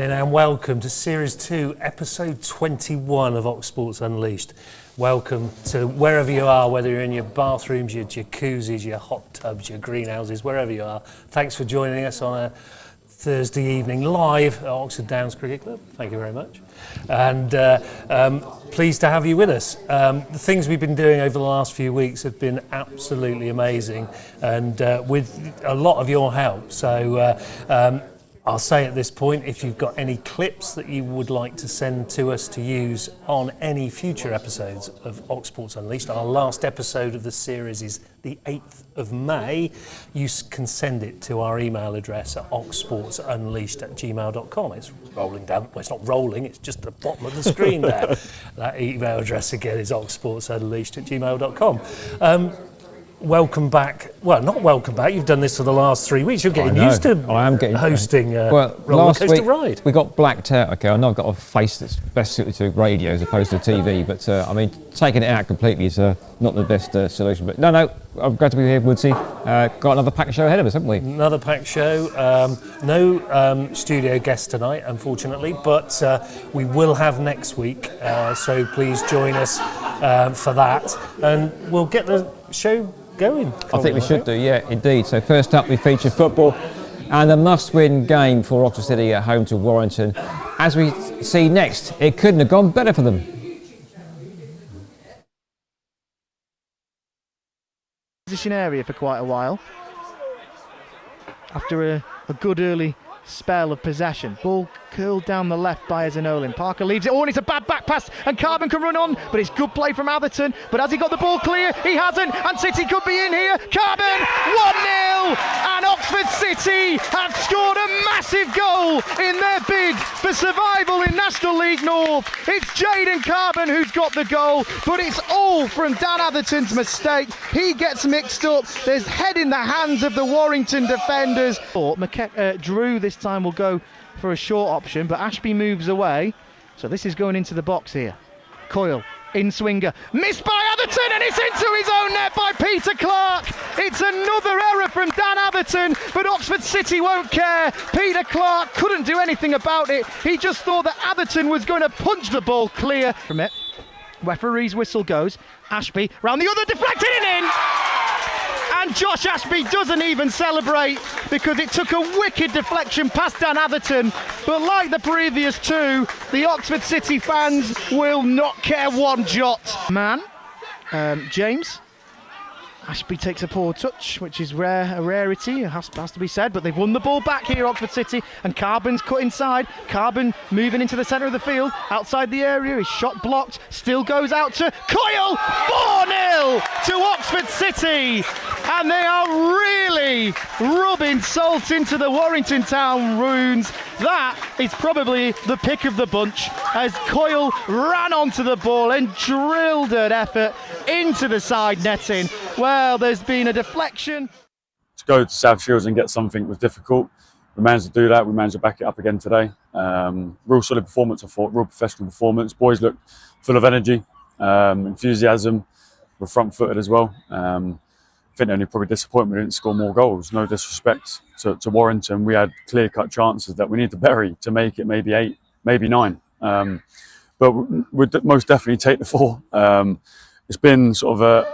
evening and welcome to Series 2, Episode 21 of Ox Sports Unleashed. Welcome to wherever you are, whether you're in your bathrooms, your jacuzzis, your hot tubs, your greenhouses, wherever you are. Thanks for joining us on a Thursday evening live at Oxford Downs Cricket Club. Thank you very much. And pleased to have you with us. The things we've been doing over the last few weeks have been absolutely amazing and with a lot of your help. So I'll say at this point, if you've got any clips that you would like to send to us to use on any future episodes of Ox Sports Unleashed, our last episode of the series is the 8th of May, you can send it to our email address at oxsportsunleashed@gmail.com. It's rolling down, well, it's not rolling, it's just at the bottom of the screen there. That email address again is oxsportsunleashed@gmail.com. Welcome back. Well, not welcome back. You've done this for the last 3 weeks. You're getting used to hosting roller coaster ride. We got blacked out. Okay, I know I've got a face that's best suited to radio as opposed to TV, but I mean, taking it out completely is not the best solution. But no, I'm glad to be here, Woodsy. Got another packed show ahead of us, haven't we? Another packed show. No studio guest tonight, unfortunately, but we will have next week. So please join us for that, and we'll get the show going. I think we should do, yeah, indeed. So first up, we feature football and a must-win game for Oxford City at home to Warrington. As we see next, it couldn't have gone better for them. Position area for quite a while. After a good early spell of possession. Ball curled down the left by Azanolin. Parker leaves it. Oh, and it's a bad back pass, and Carbon can run on, but it's good play from Atherton. But has he got the ball clear? He hasn't, and City could be in here. Carbon, 1-0, and Oxford City have scored a massive goal in their bid for survival in National League North. It's Jaden Carbon who's got the goal, but it's all from Dan Atherton's mistake. He gets mixed up. There's head in the hands of the Warrington defenders. Drew this time will go for a short option, but Ashby moves away, so this is going into the box here. Coyle in swinger, missed by Atherton, and it's into his own net by Peter Clark. It's another error from Dan Atherton, but Oxford City won't care. Peter Clark couldn't do anything about it. He just thought that Atherton was going to punch the ball clear from it. Referee's whistle goes. Ashby round the other, deflected and in. And Josh Ashby doesn't even celebrate because it took a wicked deflection past Dan Atherton. But like the previous two, the Oxford City fans will not care one jot. James. Ashby takes a poor touch, which is a rarity, it has to be said, but they've won the ball back here, Oxford City, and Carbon's cut inside. Carbon moving into the centre of the field, outside the area, his shot blocked, still goes out to Coyle, 4-0 to Oxford City, and they are really rubbing salt into the Warrington Town runes. That is probably the pick of the bunch, as Coyle ran onto the ball and drilled an effort into the side netting. Well, there's been a deflection. To go to South Shields and get something was difficult. We managed to do that. We managed to back it up again today. Real solid performance, I thought. Real professional performance. Boys looked full of energy, enthusiasm. We're front-footed as well. I think the only probably disappointment we didn't score more goals. No disrespect to Warrington. We had clear-cut chances that we need to bury to make it maybe 8, maybe 9. But we'd most definitely take the 4. It's been sort of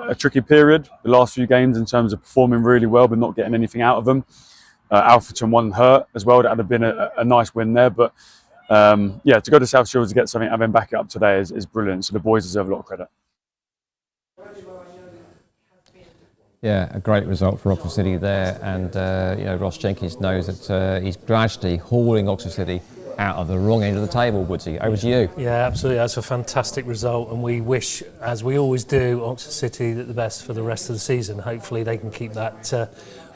a tricky period, the last few games, in terms of performing really well but not getting anything out of them. Alfreton won hurt as well. That would have been a nice win there. But yeah, to go to South Shields to get something and then back it up today is brilliant. So the boys deserve a lot of credit. Yeah, a great result for Oxford City there, and Ross Jenkins knows that he's gradually hauling Oxford City out of the wrong end of the table. Woodsy, over to you. Yeah, absolutely. That's a fantastic result, and we wish, as we always do, Oxford City the best for the rest of the season. Hopefully they can keep that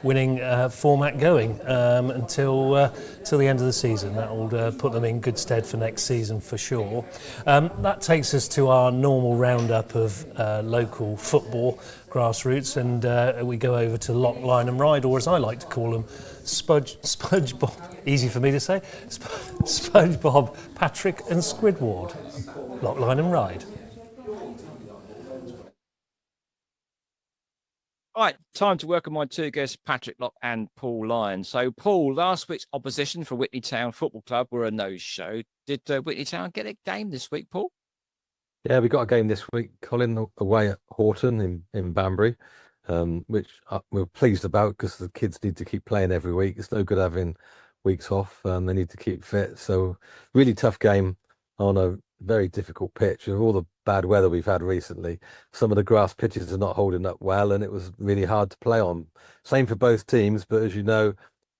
winning format going until the end of the season. That will put them in good stead for next season for sure. That takes us to our normal roundup of local football grassroots, and we go over to Lyon Ryde, or as I like to call them, SpongeBob, easy for me to say, SpongeBob, Patrick and Squidward. Lyon Ryde. Right, time to welcome my two guests, Patrick Locke and Paul Lyon. So, Paul, last week's opposition for Whitney Town Football Club were a no-show. Did Whitney Town get a game this week, Paul? Yeah, we got a game this week, Colin, away at Horton in Banbury, which we're pleased about because the kids need to keep playing every week. It's no good having weeks off. They need to keep fit. So, really tough game on a very difficult pitch. With all the bad weather we've had recently, some of the grass pitches are not holding up well, and it was really hard to play on. Same for both teams, but as you know,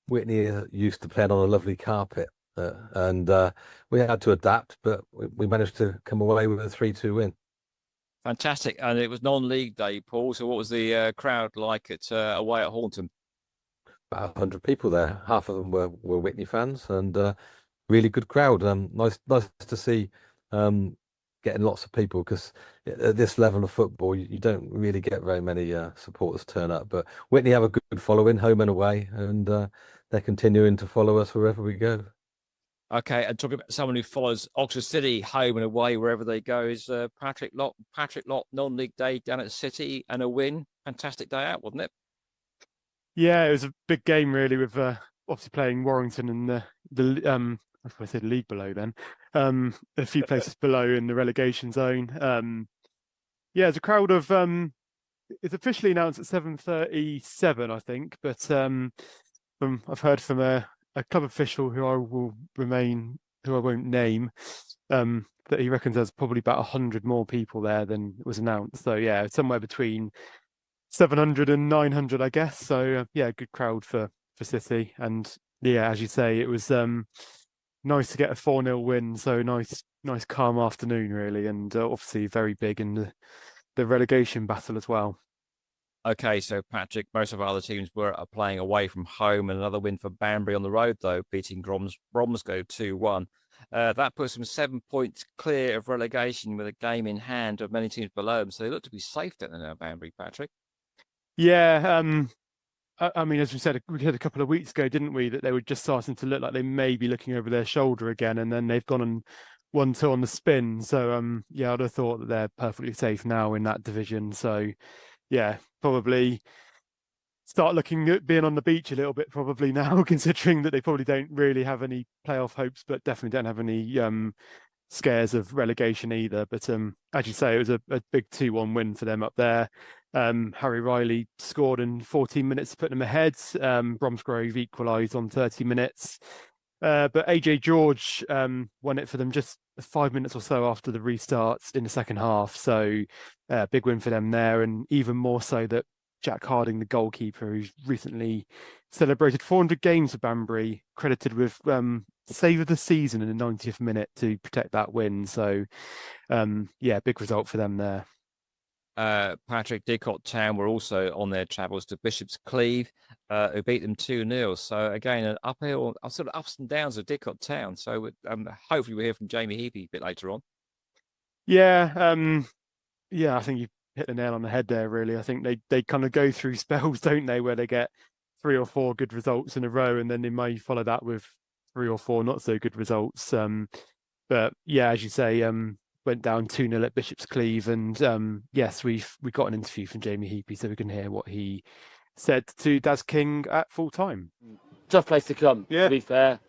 Whitney is used to playing on a lovely carpet. And we had to adapt, but we managed to come away with a 3-2 win. Fantastic. And it was non-league day, Paul. So what was the crowd like at away at Horton? About 100 people there. Half of them were Whitney fans, and really good crowd. Nice to see getting lots of people, because at this level of football, you don't really get very many supporters turn up. But Whitney have a good following, home and away, and they're continuing to follow us wherever we go. Okay, and talking about someone who follows Oxford City home and away wherever they go is Patrick Locke. Patrick Locke, non-league day down at City and a win. Fantastic day out, wasn't it? Yeah, it was a big game really, with obviously playing Warrington and I said league below then, a few places below in the relegation zone. Yeah, it's a crowd of it's officially announced at 7:37, I think, but I've heard from a club official who I won't name, that he reckons there's probably about 100 more people there than was announced. So yeah, somewhere between 700 and 900, I guess. So yeah, good crowd for City, and yeah, as you say, it was nice to get a 4-0 win. So nice calm afternoon really, and obviously very big in the relegation battle as well. Okay, so Patrick, most of our other teams were playing away from home, and another win for Banbury on the road, though, beating Bromsgrove 2-1. That puts them 7 points clear of relegation with a game in hand of many teams below them. So they look to be safe down there now, Banbury, Patrick. Yeah, I mean, as we said, we had a couple of weeks ago, didn't we, that they were just starting to look like they may be looking over their shoulder again, and then they've gone and 1-2 on the spin. So yeah, I'd have thought that they're perfectly safe now in that division. So yeah, probably start looking at being on the beach a little bit probably now, considering that they probably don't really have any playoff hopes, but definitely don't have any scares of relegation either. But as you say, it was a big 2-1 win for them up there. Harry Riley scored in 14 minutes, putting them ahead. Bromsgrove equalised on 30 minutes. But AJ George won it for them just 5 minutes or so after the restarts in the second half. So big win for them there, and even more so that Jack Harding, the goalkeeper, who's recently celebrated 400 games for Banbury, credited with save of the season in the 90th minute to protect that win. So yeah, big result for them there. Patrick, Didcot Town were also on their travels to Bishop's Cleeve, who beat them 2-0. So again, an uphill, sort of ups and downs of Didcot Town. So hopefully we'll hear from Jamie Heapy a bit later on. Yeah, yeah, I think you hit the nail on the head there, really. I think they kind of go through spells, don't they, where they get 3 or 4 good results in a row, and then they may follow that with 3 or 4 not so good results. But yeah, as you say, went down 2-0 at Bishop's Cleeve, and yes, we got an interview from Jamie Heapy, so we can hear what he said to Daz King at full time. Tough place to come, Yeah. to be fair.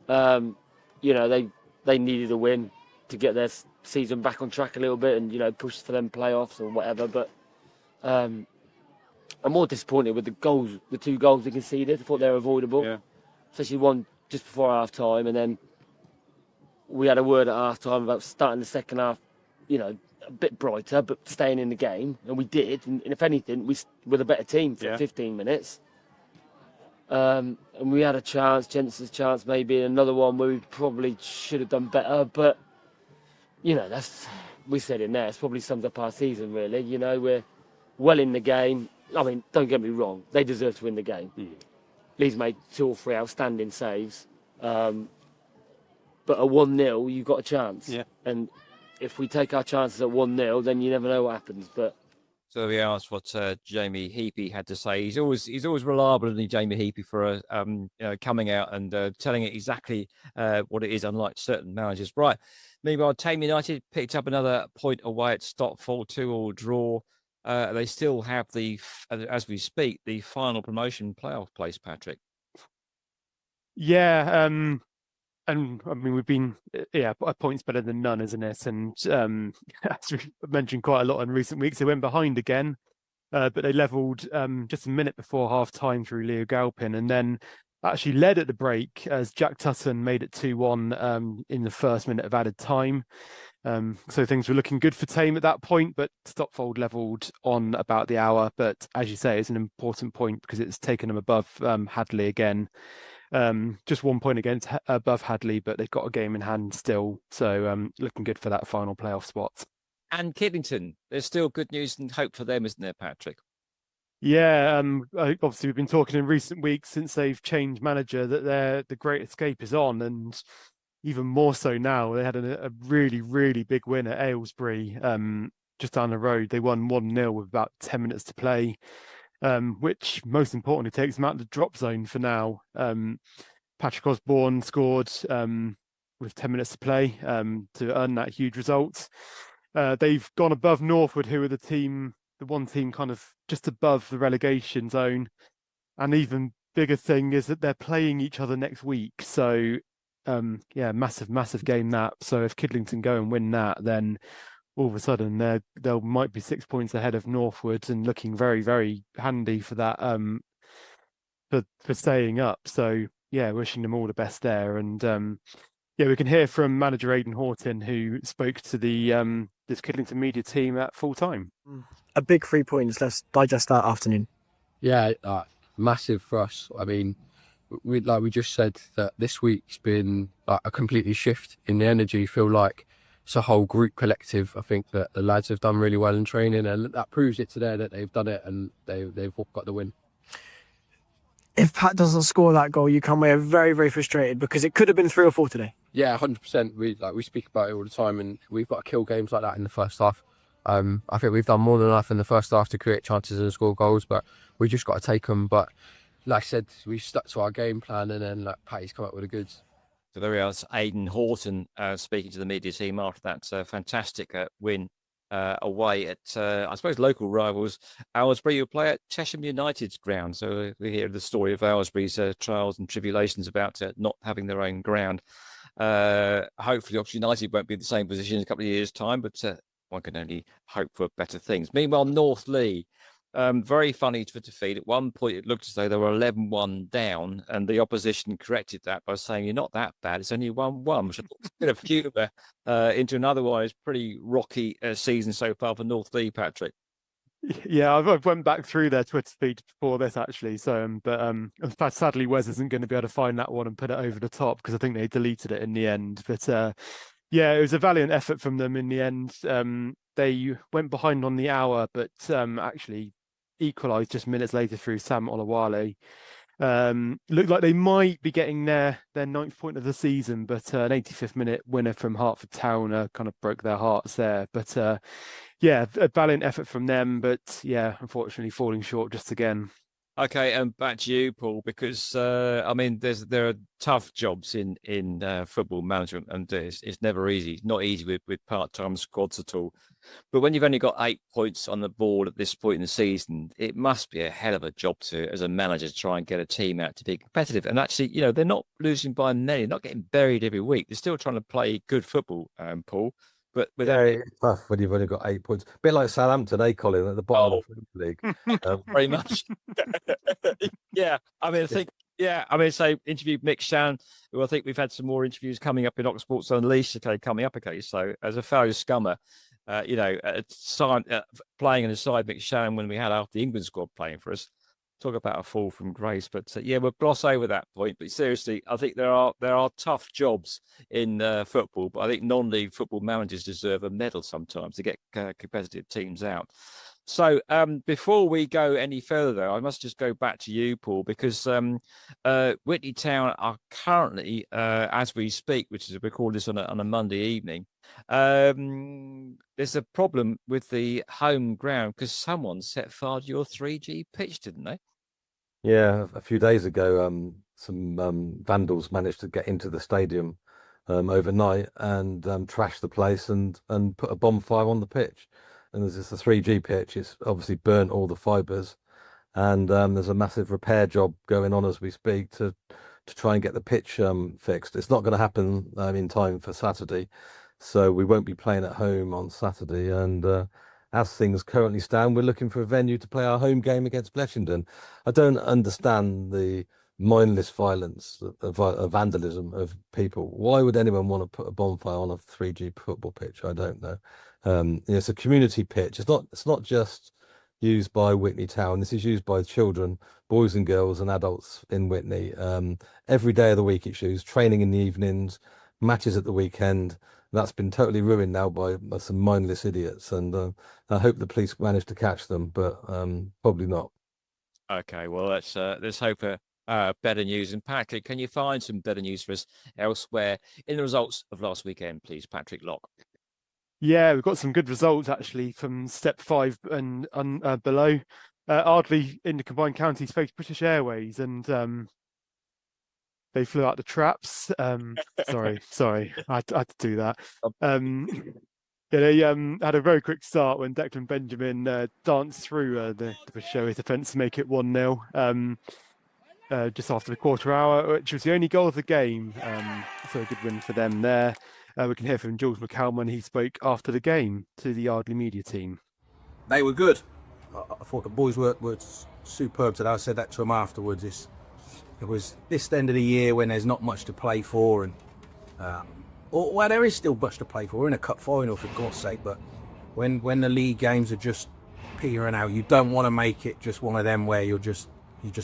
You know, they needed a win to get their season back on track a little bit, and, you know, push for them playoffs or whatever. But I'm more disappointed with the 2 goals they conceded. I thought they were avoidable, Yeah. especially one just before half time, and then we had a word at half time about starting the second half, you know, a bit brighter, but staying in the game, and we did. And if anything, we were the better team for 15 minutes. And we had a chance, Jensen's chance, maybe another one where we probably should have done better. But you know, we said in there, it's probably sums up our season, really. You know, we're well in the game. I mean, don't get me wrong, they deserve to win the game. Lee's made 2 or 3 outstanding saves. But at 1-0, you've got a chance. Yeah. And if we take our chances at 1-0, then you never know what happens. But So we asked what Jamie Heapy had to say. He's always reliable, isn't he, Jamie Heapy, for coming out and telling it exactly what it is, unlike certain managers. Right. Meanwhile, Tame United picked up another point away at Stotfold, 2-2 draw. they still have as we speak, the final promotion playoff place, Patrick. Yeah, and I mean we've been a point's better than none, isn't it? And as we mentioned quite a lot in recent weeks, they went behind again, but they levelled just a minute before half time through Leo Galpin, and then actually led at the break as Jack Tutton made it 2-1 in the first minute of added time. So things were looking good for Tame at that point, but Stopfold levelled on about the hour. But as you say, it's an important point because it's taken them above Hadley again. Just 1 point above Hadley, but they've got a game in hand still. So looking good for that final playoff spot. And Kiddington, there's still good news and hope for them, isn't there, Patrick? Yeah, obviously we've been talking in recent weeks since they've changed manager that the Great Escape is on, and even more so now. They had a really, really big win at Aylesbury just down the road. They won 1-0 with about 10 minutes to play, which most importantly takes them out of the drop zone for now. Patrick Osborne scored with 10 minutes to play to earn that huge result. They've gone above Northwood, who are the one team kind of just above the relegation zone. And even bigger thing is that they're playing each other next week. So massive game that. So if Kidlington go and win that, then all of a sudden they might be 6 points ahead of Northwood and looking very, very handy for that for staying up. So yeah, wishing them all the best there. And we can hear from manager Aidan Horton, who spoke to the this Kidlington media team at full time. A big 3 points. Let's digest that afternoon. Yeah, massive for us. I mean, we just said that this week's been like a completely shift in the energy. Feel like it's a whole group collective. I think that the lads have done really well in training, and that proves it today that they've done it and they've got the win. If Pat doesn't score that goal, you come away very, very frustrated because it could have been 3 or 4 today. Yeah, 100%. We speak about it all the time, and we've got to kill games like that in the first half. I think we've done more than enough in the first half to create chances and score goals, but we just got to take them. But like I said, we stuck to our game plan, and then Patty's come up with the goods. So there we are. It's Aidan Horton speaking to the media team after that fantastic win away at, I suppose, local rivals. Aylesbury will play at Chesham United's ground. So we hear the story of Aylesbury's trials and tribulations about not having their own ground. Hopefully, Oxford United won't be in the same position in a couple of years' time, but one can only hope for better things. Meanwhile, North Lee, very funny for defeat. At one point, it looked as though they were 11-1 down, and the opposition corrected that by saying, "You're not that bad. It's only 1-1," which I thought was a bit of humour into an otherwise pretty rocky season so far for North Lee, Patrick. Yeah, I've went back through their Twitter feed before this actually. So, but sadly, Wes isn't going to be able to find that one and put it over the top because I think they deleted it in the end. But it was a valiant effort from them in the end. They went behind on the hour, but actually equalised just minutes later through Sam Olawale. Looked like they might be getting their 9th point of the season, but an 85th minute winner from Hertford Town kind of broke their hearts there. But a valiant effort from them, but unfortunately falling short just again. Okay, and back to you, Paul, because there are tough jobs in football management, and it's never easy. Not easy with part-time squads at all. But when you've only got 8 points on the board at this point in the season, it must be a hell of a job as a manager to try and get a team out to be competitive. And actually, they're not losing by many, not getting buried every week. They're still trying to play good football, Paul. But it's tough when you've only got 8 points. A bit like Southampton, Colin, at the bottom of the league. Very much. So interview Mick Shan, who I think we've had some more interviews coming up in Oxford Unleashed. So as a fellow scummer, playing in a side Mick Shan when we had half the England squad playing for us. Talk about a fall from grace, but we'll gloss over that point. But seriously, I think there are tough jobs in football, but I think non-league football managers deserve a medal sometimes to get competitive teams out. So before we go any further, though, I must just go back to you, Paul, because Whitley Town are currently, as we speak, which is we record this on a Monday evening, there's a problem with the home ground because someone set fire to your 3G pitch, didn't they? Yeah, a few days ago, some vandals managed to get into the stadium overnight and trash the place and put a bonfire on the pitch. and there's just a 3G pitch. It's obviously burnt all the fibres, and there's a massive repair job going on as we speak to try and get the pitch fixed. It's not going to happen in time for Saturday, so we won't be playing at home on Saturday. And as things currently stand, we're looking for a venue to play our home game against Bletchington. I don't understand the mindless violence, vandalism of people. Why would anyone want to put a bonfire on a 3G football pitch? I don't know. It's a community pitch. It's not just used by Witney Town. This is used by children, boys and girls, and adults in Witney. Every day of the week it's used. Training in the evenings, matches at the weekend. That's been totally ruined now by some mindless idiots, and I hope the police manage to catch them, but probably not. Okay, well, let's hope better news. And Patrick, can you find some better news for us elsewhere in the results of last weekend, please, Patrick Locke? Yeah, we've got some good results actually from Step 5 and below. Ardley in the combined counties faced British Airways, and they flew out the traps. Sorry, I had to do that. They had a very quick start when Declan Benjamin danced through the British Airways defence to make it 1-0 just after the quarter hour, which was the only goal of the game. So a good win for them there. We can hear from Jules McCalman. He spoke after the game to the Ardley media team. They were good. I thought the boys were superb today. I said that to them afterwards. It was this end of the year when there's not much to play for, and well, there is still much to play for. We're in a cup final, for God's sake, but when the league games are just petering out, you don't want to make it just one of them where you're just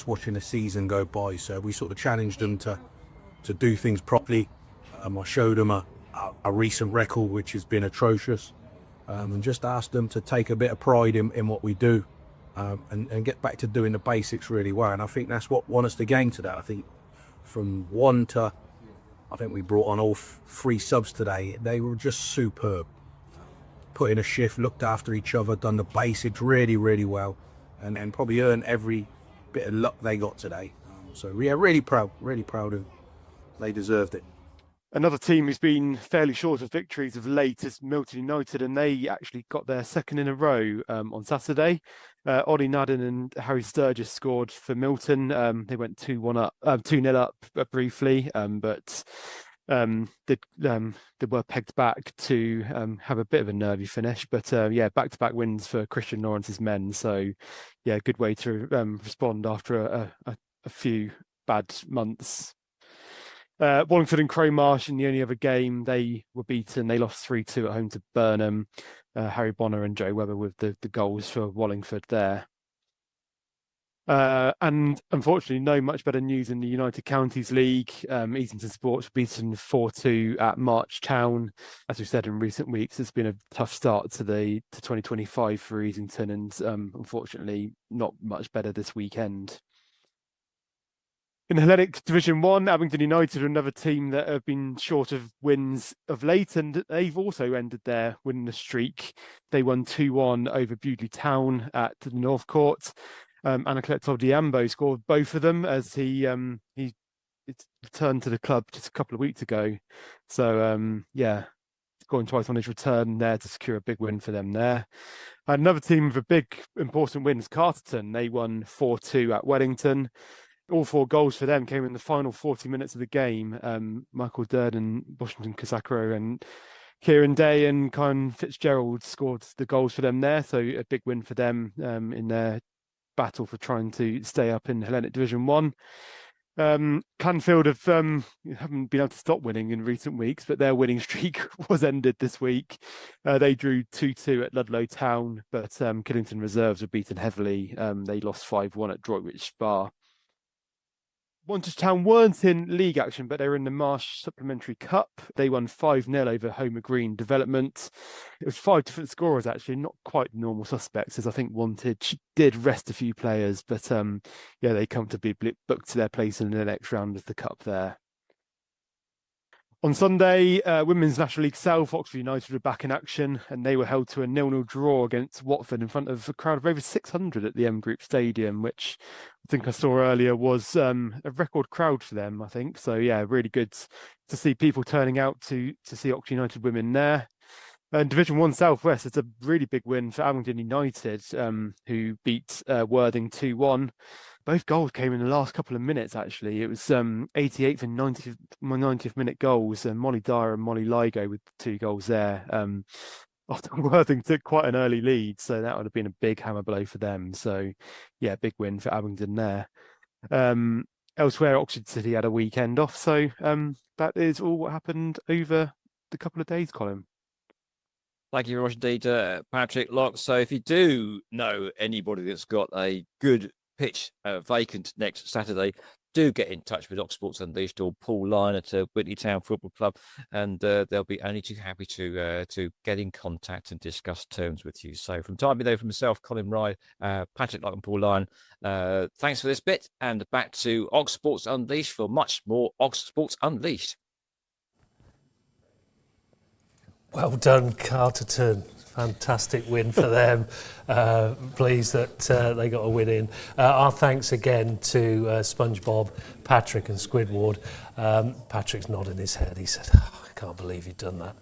watching the season go by. So we sort of challenged them to do things properly. I showed them a recent record which has been atrocious, and just asked them to take a bit of pride in what we do, and get back to doing the basics really well. And I think that's what won us the game today. I think from one to, I think we brought on all three subs today. They were just superb. Put in a shift, looked after each other, done the basics really, really well, and probably earned every bit of luck they got today. So yeah, really proud of them. They deserved it. Another team who's been fairly short of victories of late is Milton United, and they actually got their second in a row on Saturday. Ollie Nadden and Harry Sturgis scored for Milton. They went 2-0 up briefly, but they were pegged back to have a bit of a nervy finish. But yeah, back-to-back wins for Christian Lawrence's men. So yeah, good way to respond after a few bad months. Wallingford and Crowmarsh in the only other game, they were beaten. They lost 3-2 at home to Burnham. Harry Bonner and Joe Webber with the goals for Wallingford there. And unfortunately, no much better news in the United Counties League. Easington Sports beaten 4-2 at March Town. As we said in recent weeks, it's been a tough start to 2025 for Easington, and unfortunately, not much better this weekend. In Hellenic Division 1, Abingdon United are another team that have been short of wins of late, and they've also ended their winning streak. They won 2-1 over Bewdley Town at the North Court. Anacleto Diambo scored both of them as he returned to the club just a couple of weeks ago. So, yeah, scoring twice on his return there to secure a big win for them there. Another team with a big, important win is Carterton. They won 4-2 at Wellington. All four goals for them came in the final 40 minutes of the game. Michael Durden, Washington Kasakaro, and Kieren Day and Kyan Fitzgerald scored the goals for them there. So a big win for them in their battle for trying to stay up in Hellenic Division 1. Canfield haven't been able to stop winning in recent weeks, but their winning streak was ended this week. They drew 2-2 at Ludlow Town, but Killington Reserves were beaten heavily. They lost 5-1 at Droitwich Spa. Wantage Town weren't in league action, but they were in the Marsh Supplementary Cup. They won 5-0 over Homer Green Development. It was 5 different scorers, actually, not quite normal suspects, as I think Wantage did rest a few players, but yeah, they comfortably booked their place in the next round of the Cup there. On Sunday, Women's National League South, Oxford United were back in action, and they were held to a 0-0 draw against Watford in front of a crowd of over 600 at the M Group Stadium, which I think I saw earlier was a record crowd for them, I think. So yeah, really good to see people turning out to see Oxford United women there. And Division 1 Southwest, it's a really big win for Abingdon United, who beat Worthing 2-1. Both goals came in the last couple of minutes, actually. It was 88th and 90th minute goals, and Molly Dyer and Molly Ligo with 2 goals there. After Worthing took quite an early lead, so that would have been a big hammer blow for them. So, yeah, big win for Abingdon there. Elsewhere, Oxford City had a weekend off, so that is all what happened over the couple of days, Colin. Thank you very much indeed, Patrick Locke. So if you do know anybody that's got a good pitch vacant next Saturday, do get in touch with Oxsports Unleashed or Paul Lyon at Whitley Town Football Club, and they'll be only too happy to get in contact and discuss terms with you. So from time being from myself, Colin Ryde, Patrick Locke and Paul Lyon, thanks for this bit, and back to Oxsports Unleashed for much more Oxsports Unleashed. Well done, Carterton. Fantastic win for them. Pleased that they got a win in. Our thanks again to SpongeBob, Patrick and Squidward. Patrick's nodding his head. He said, oh, I can't believe you've done that.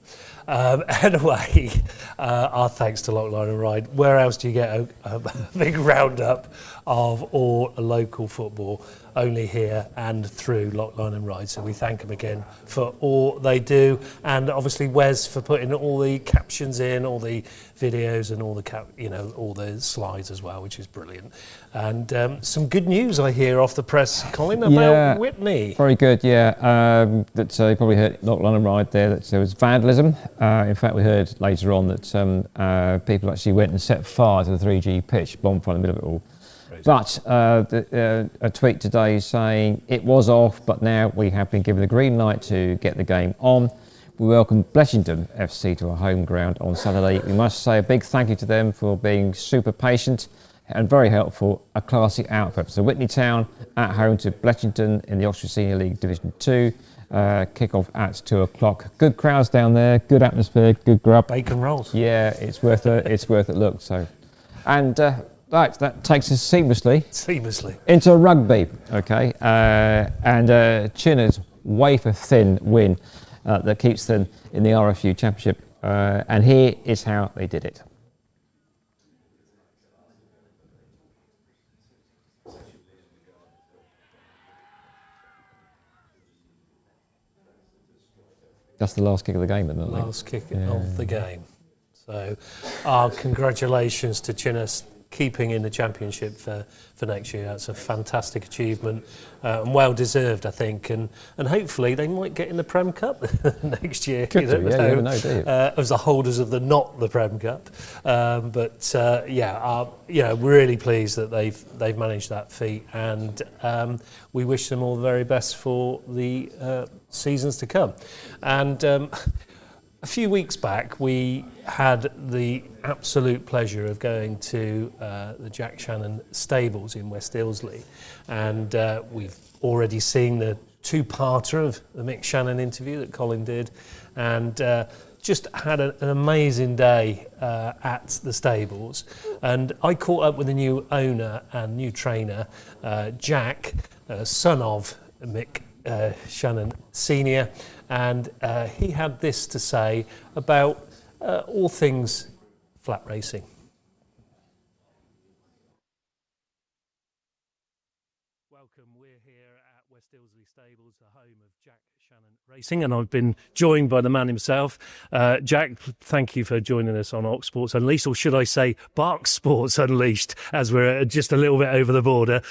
Anyway, our thanks to Lyon Ryde. Where else do you get a big roundup of all local football? Only here and through Lyon Ryde. So we thank them again for all they do, and obviously Wes for putting all the captions in, all the videos, and all the all the slides as well, which is brilliant. And some good news I hear off the press, Colin, about Whitney. Very good, yeah. That you probably heard Lyon Ryde there that there was vandalism. In fact, we heard later on that people actually went and set fire to the 3G pitch, bonfire in the middle of it all. But a tweet today saying it was off, but now we have been given the green light to get the game on. We welcome Bletchington FC to our home ground on Saturday. We must say a big thank you to them for being super patient and very helpful, a classy outfit. So Whitney Town at home to Bletchington in the Oxfordshire Senior League Division 2. Kick-off at 2 o'clock. Good crowds down there, good atmosphere, good grub. Bacon rolls. Yeah, it's worth a look. So, and right, that takes us seamlessly into rugby. Okay, and Chinners wafer thin win that keeps them in the RFU Championship. And here is how they did it. That's the last kick of the game, isn't it? Last kick of the game. So our congratulations to Chinners keeping in the championship for next year. That's a fantastic achievement and well deserved, I think. And hopefully they might get in the Prem Cup next year. Could do, yeah, you never know, do you? As the holders of the Prem Cup. We're really pleased that they've managed that feat, and we wish them all the very best for the seasons to come. And a few weeks back, we had the absolute pleasure of going to the Jack Shannon stables in West Ilsley, and we've already seen the two-parter of the Mick Shannon interview that Colin did, and just had an amazing day at the stables. And I caught up with the new owner and new trainer, Jack, son of Mick Shannon Senior, and he had this to say about all things flat racing. Welcome, we're here at West Ilsley Stables, the home of Jack Shannon Racing, and I've been joined by the man himself. Jack, thank you for joining us on Ox Sports Unleashed, or should I say Bark Sports Unleashed, as we're just a little bit over the border.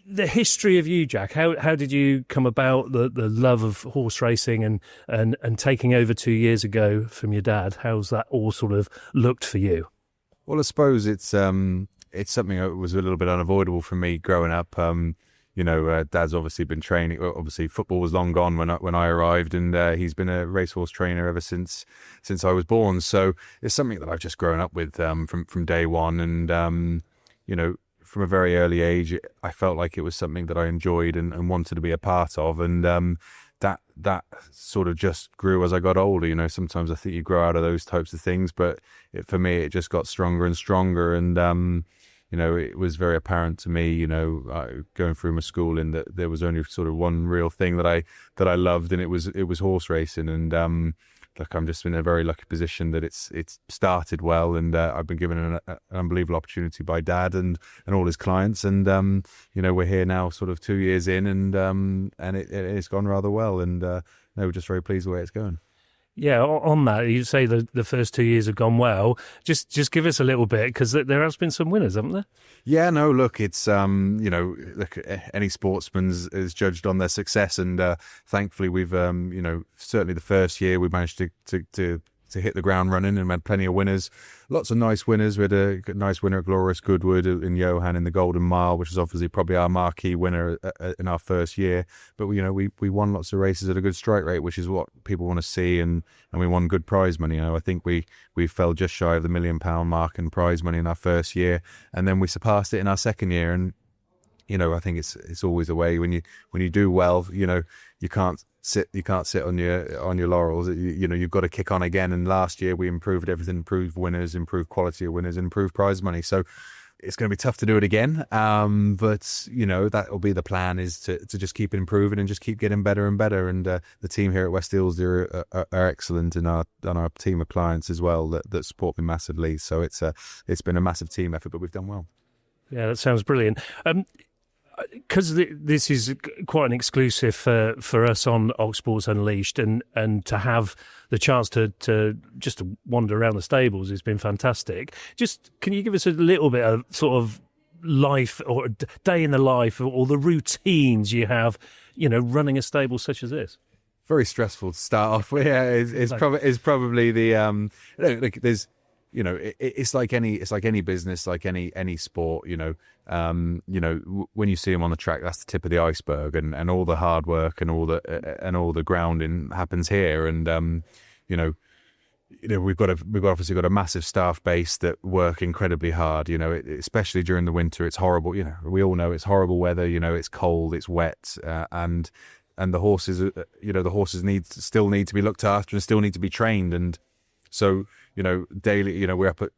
The history of you, Jack, how did you come about the love of horse racing and taking over 2 years ago from your dad? How's that all sort of looked for you? Well, I suppose it's something that was a little bit unavoidable for me growing up. Dad's obviously been training. Obviously, football was long gone when I arrived, and he's been a racehorse trainer ever since I was born. So it's something that I've just grown up with from day one, and from a very early age, I felt like it was something that I enjoyed and wanted to be a part of, and that sort of just grew as I got older. Sometimes I think you grow out of those types of things, but for me, it just got stronger and stronger, and it was very apparent to me, going through my schooling, that there was only sort of one real thing that I loved, and it was horse racing, and look, I'm just in a very lucky position that it's started well, and I've been given an unbelievable opportunity by Dad and all his clients, and we're here now, sort of 2 years in, and it's gone rather well, and we're just very pleased with the way it's going. Yeah, on that, you say the first 2 years have gone well. Just give us a little bit, because there has been some winners, haven't there? Yeah, no, look, it's, look, any sportsman is judged on their success, and thankfully we've, certainly the first year we managed to hit the ground running and had plenty of winners. Lots of nice winners. We had a nice winner at Glorious Goodwood in Johan in the Golden Mile, which is obviously probably our marquee winner in our first year. But we won lots of races at a good strike rate, which is what people want to see, and we won good prize money. I think we fell just shy of the £1 million mark in prize money in our first year, and then we surpassed it in our second year. And I think it's always a way when you do well. You can't sit on your laurels. You've got to kick on again. And last year we improved everything, improved winners, improved quality of winners, improved prize money. So it's going to be tough to do it again. But that will be the plan, is to just keep improving and just keep getting better and better. And the team here at West Eilsdeer are excellent, and our team of clients as well that support me massively. So it's been a massive team effort, but we've done well. Yeah, that sounds brilliant. Because this is quite an exclusive for us on Ox Sports Unleashed, and to have the chance to just wander around the stables has been fantastic. Just, can you give us a little bit of sort of life, or day in the life, or the routines you have, running a stable such as this? Very stressful to start off with. Yeah, it's probably the look, there's, it's like any business, like any sport. When you see them on the track, that's the tip of the iceberg, and all the hard work and all the grounding happens here. And we've obviously got a massive staff base that work incredibly hard. Especially during the winter, it's horrible. We all know it's horrible weather. It's cold, it's wet, and the horses, still need to be looked after and still need to be trained. And so, daily, we're up at,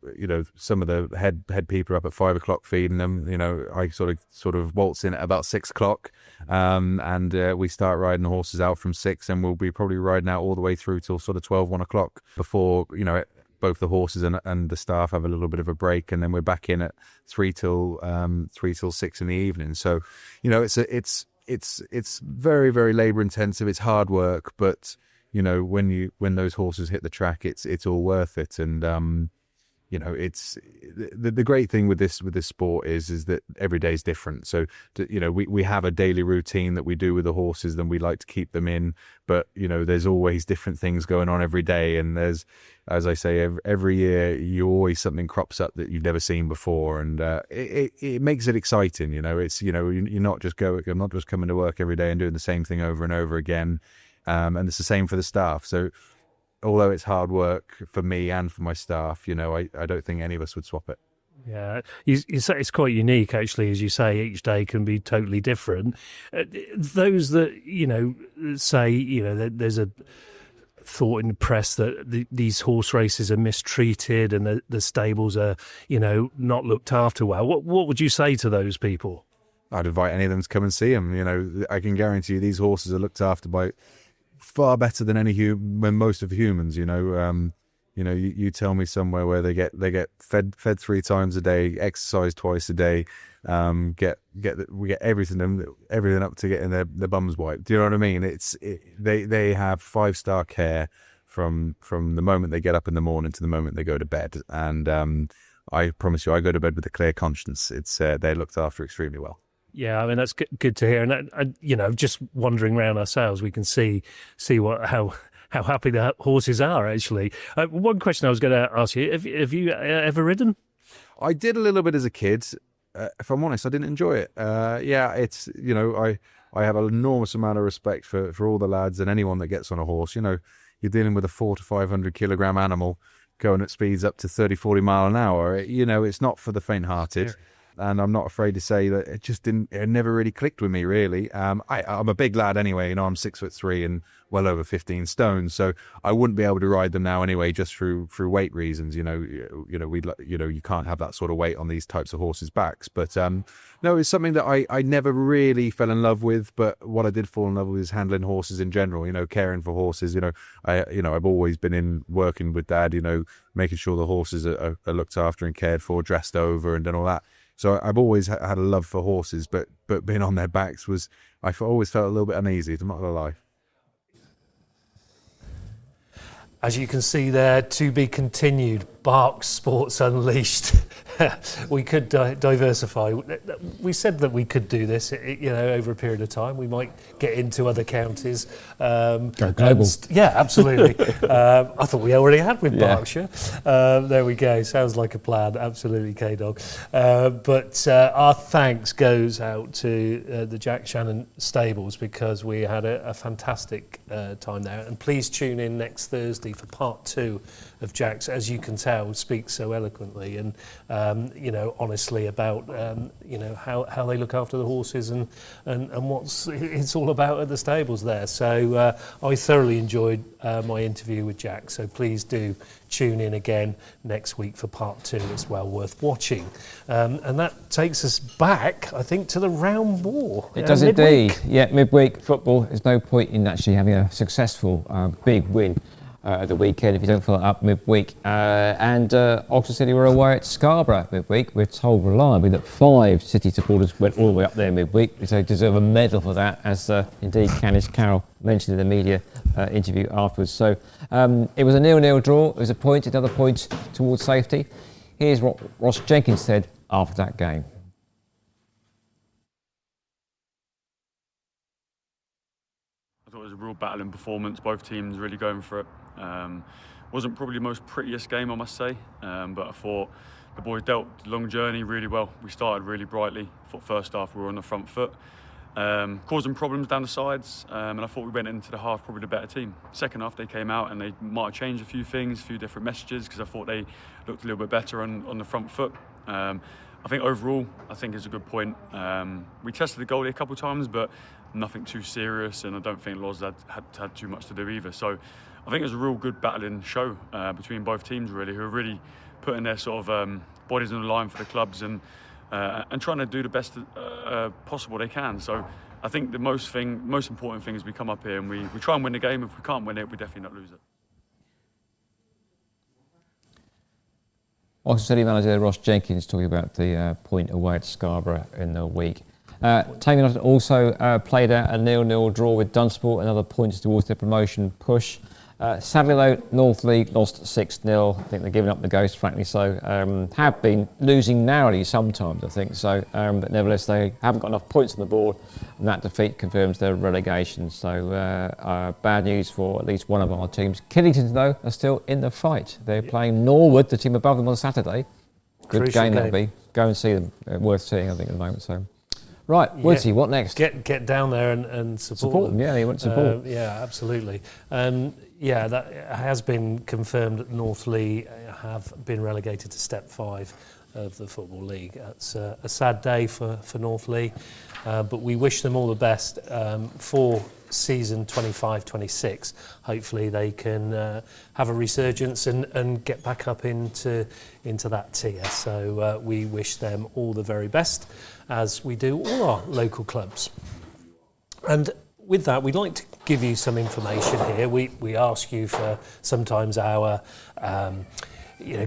some of the head people are up at 5 o'clock feeding them. I sort of waltz in at about 6 o'clock, and we start riding the horses out from 6, and we'll be probably riding out all the way through till sort of 12, 1 o'clock before, both the horses and the staff have a little bit of a break, and then we're back in at 3 till 6 in the evening. So, it's very, very labour intensive. It's hard work, but when those horses hit the track, it's all worth it. And it's the great thing with this sport is that every day is different. So we have a daily routine that we do with the horses, then we like to keep them in. But there's always different things going on every day, and there's, as I say, every year something crops up that you've never seen before, and it makes it exciting. It's I'm not just coming to work every day and doing the same thing over and over again. And it's the same for the staff. So although it's hard work for me and for my staff, I don't think any of us would swap it. Yeah, you say it's quite unique, actually, as you say. Each day can be totally different. Those that say that there's a thought in the press that these horse races are mistreated and the stables are not looked after well. What would you say to those people? I'd invite any of them to come and see them. I can guarantee you these horses are looked after by far better than most of humans. You tell me somewhere where they get fed 3 times a day, exercise twice a day, we get everything up to getting their bums wiped. Do you know what I mean? They have 5-star care from the moment they get up in the morning to the moment they go to bed, and I promise you, I go to bed with a clear conscience. They're looked after extremely well. Yeah, I mean, that's good to hear. And just wandering around ourselves, we can see how happy the horses are, actually. One question I was going to ask you, have you ever ridden? I did a little bit as a kid. If I'm honest, I didn't enjoy it. It's, I have an enormous amount of respect for all the lads and anyone that gets on a horse. You're dealing with a 400 to 500 kilogram animal going at speeds up to 30, 40 mile an hour. It's not for the faint-hearted. and I'm not afraid to say that it never really clicked with me, really. I'm a big lad anyway, you know, I'm 6'3" and well over 15 stone, so I wouldn't be able to ride them now anyway, just through weight reasons. You know, you can't have that sort of weight on these types of horses' backs. But no, it's something that I never really fell in love with. But what I did fall in love with is handling horses in general. You know, caring for horses. You know, I've always been in working with Dad. You know, making sure the horses are looked after and cared for, dressed over, and done all that. So I've always had a love for horses, but being on their backs I always felt a little bit uneasy. I'm not gonna lie. As you can see there, to be continued, Bark Sports Unleashed. We could diversify. We said that we could do this, over a period of time. We might get into other counties. Go global. Yeah, absolutely. I thought we already had with Berkshire. There we go. Sounds like a plan. Absolutely, KDog. But our thanks goes out to the Jack Shannon stables, because we had a fantastic time there. And please tune in next Thursday for part 2 of Jack's, as you can tell, speaks so eloquently and honestly about how they look after the horses and what it's all about at the stables there. So I thoroughly enjoyed my interview with Jack. So please do tune in again next week for part 2. It's well worth watching. And that takes us back, I think, to the round war. It does indeed. Yeah, midweek football. There's no point in actually having a successful big win at the weekend if you don't follow it up midweek. And Oxford City were away at Scarborough midweek. We're told reliably that 5 City supporters went all the way up there midweek, so they deserve a medal for that, as indeed Candice Carroll mentioned in the media interview afterwards. So it was a 0-0 draw. It was another point towards safety. Here's what Ross Jenkins said after that game. I thought it was a real battling performance, both teams really going for it. Wasn't probably the most prettiest game, I must say, but I thought the boys dealt the long journey really well. We started really brightly. I thought first half we were on the front foot, causing problems down the sides, and I thought we went into the half probably the better team. Second half they came out and they might have changed a few things, a few different messages, because I thought they looked a little bit better on the front foot. I think overall, I think it's a good point. We tested the goalie a couple of times, but nothing too serious, and I don't think Loz had too much to do either. So I think it was a real good battling show between both teams, really, who are really putting their sort of bodies on the line for the clubs and trying to do the best possible they can. So I think the most important thing is we come up here and we try and win the game. If we can't win it, we definitely not lose it. Oxford City manager Ross Jenkins talking about the point away at Scarborough in the week. Tammy United also played out a 0-0 draw with Dunstable, another points towards their promotion push. Sadly though, North League lost 6-0. I think they're giving up the ghost, frankly so. Have been losing narrowly sometimes, I think so. But nevertheless, they haven't got enough points on the board, and that defeat confirms their relegation. So bad news for at least one of our teams. Killington, though, are still in the fight. They're playing Norwood, the team above them, on Saturday. Good game that'll be. Go and see them. Worth seeing, I think, at the moment. So. Right, Woodsy, what next? Get down there and support them. Yeah, they want support. Yeah, absolutely. Yeah, that has been confirmed that North Lee have been relegated to Step 5 of the Football League. That's a sad day for North Lee, but we wish them all the best for season 25-26. Hopefully they can have a resurgence and get back up into that tier. So we wish them all the very best, as we do all our local clubs. And with that, we'd like to give you some information here. We ask you for sometimes our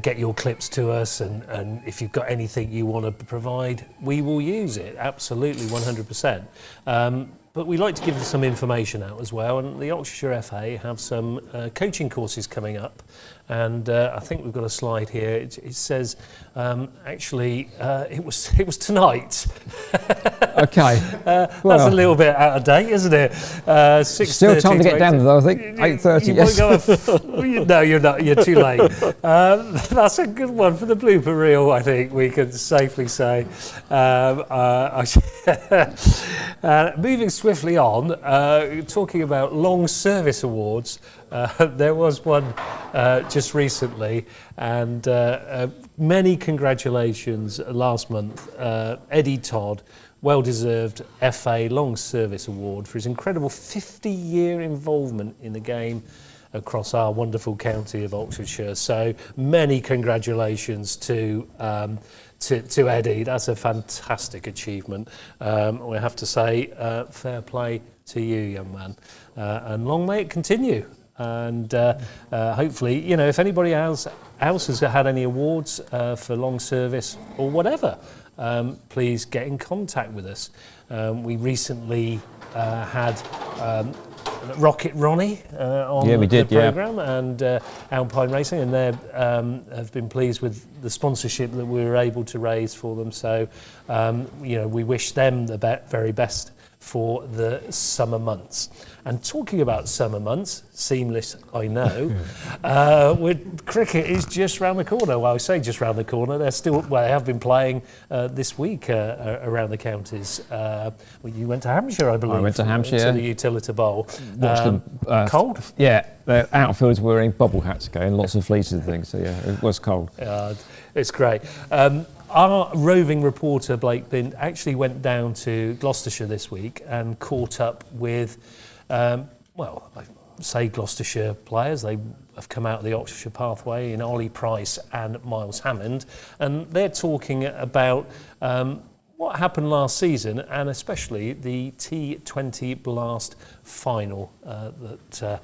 get your clips to us, and if you've got anything you want to provide, we will use it, absolutely 100%. But we like to give you some information out as well, and the Oxfordshire FA have some coaching courses coming up, and I think we've got a slide here. It says actually it was tonight. Okay. That's a little bit out of date, isn't it? 6:30 Still time to get down though, I think. 8:30. Yes. No, you're not. You're too late. That's a good one for the blooper reel, I think we can safely say. Moving swiftly on, talking about long service awards, There was one just recently, and many congratulations last month. Eddie Todd, well-deserved FA Long Service Award for his incredible 50-year involvement in the game across our wonderful county of Oxfordshire. So many congratulations to Eddie. That's a fantastic achievement. We have to say, fair play to you, young man, and long may it continue. And hopefully, you know, if anybody else has had any awards for long service or whatever, please get in contact with us. We recently had Rocket Ronnie on the programme, and Alpine Racing, and they have been pleased with the sponsorship that we were able to raise for them. So, you know, we wish them the very best for the summer months. And talking about summer months, seamless, I know, cricket is just round the corner. Well, I say just round the corner. They're still, well, they have been playing this week around the counties. You went to Hampshire, I believe. I went to Hampshire. To the Utilita Bowl. Watched them. Cold? Yeah, the outfields were wearing bubble hats again, lots of fleeces and things. So yeah, it was cold. It's great. Our roving reporter, Blake Bint, actually went down to Gloucestershire this week and caught up with, well, I say Gloucestershire players. They have come out of the Oxfordshire pathway in Ollie Price and Miles Hammond, and they're talking about what happened last season, and especially the T20 Blast final that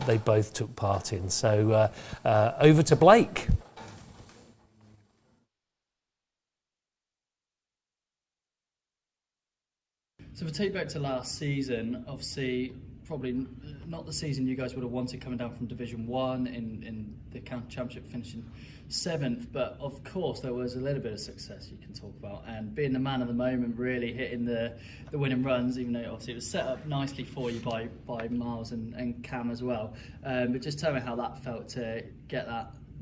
they both took part in. So over to Blake. So if I take back to last season, obviously probably not the season you guys would have wanted, coming down from Division 1 in the county championship, finishing 7th, but of course there was a little bit of success you can talk about, and being the man of the moment, really hitting the winning runs, even though obviously it was set up nicely for you by Miles and Cam as well. But just tell me how that felt to get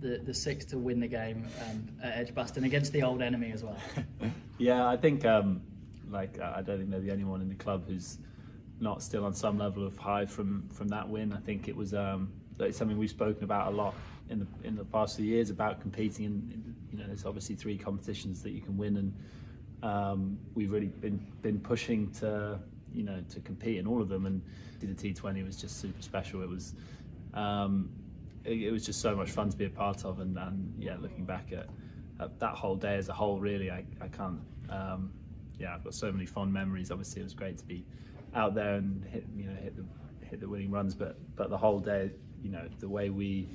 the 6 to win the game at Edgbaston against the old enemy as well. Yeah, I think I don't think there'll be anyone in the club who's not still on some level of high from that win. I think it was it's something we've spoken about a lot in the past few years, about competing in you know, there's obviously 3 competitions that you can win, and we've really been pushing to, you know, to compete in all of them, and the T20 was just super special. It was just so much fun to be a part of, and yeah, looking back at that whole day as a whole, really, I can't. Yeah, I've got so many fond memories. Obviously, it was great to be out there and hit the winning runs, but the whole day, you know, the way we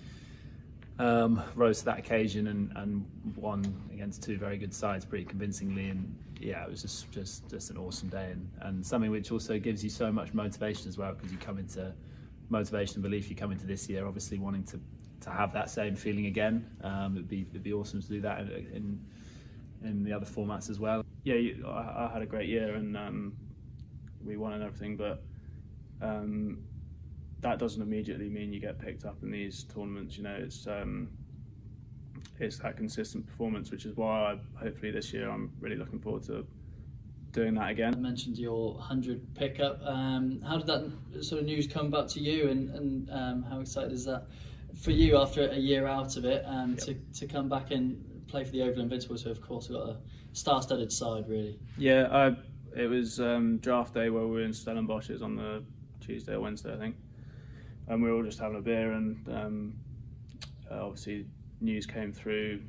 rose to that occasion and won against 2 very good sides pretty convincingly, and yeah, it was just an awesome day, and something which also gives you so much motivation as well, because you come into motivation and belief. You come into this year obviously wanting to have that same feeling again. It'd be awesome to do that in the other formats as well. Yeah, I had a great year, and we won and everything, but that doesn't immediately mean you get picked up in these tournaments. You know, it's that consistent performance, which is why hopefully this year I'm really looking forward to doing that again. I mentioned your 100 pickup. How did that sort of news come back to you, and how excited is that for you after a year out of it, to come back and play for the Oval Invincibles, who of course have got a star-studded side, really? Yeah, it was draft day where we were in Stellenbosch. It was on the Tuesday or Wednesday, I think, and we were all just having a beer, and obviously news came through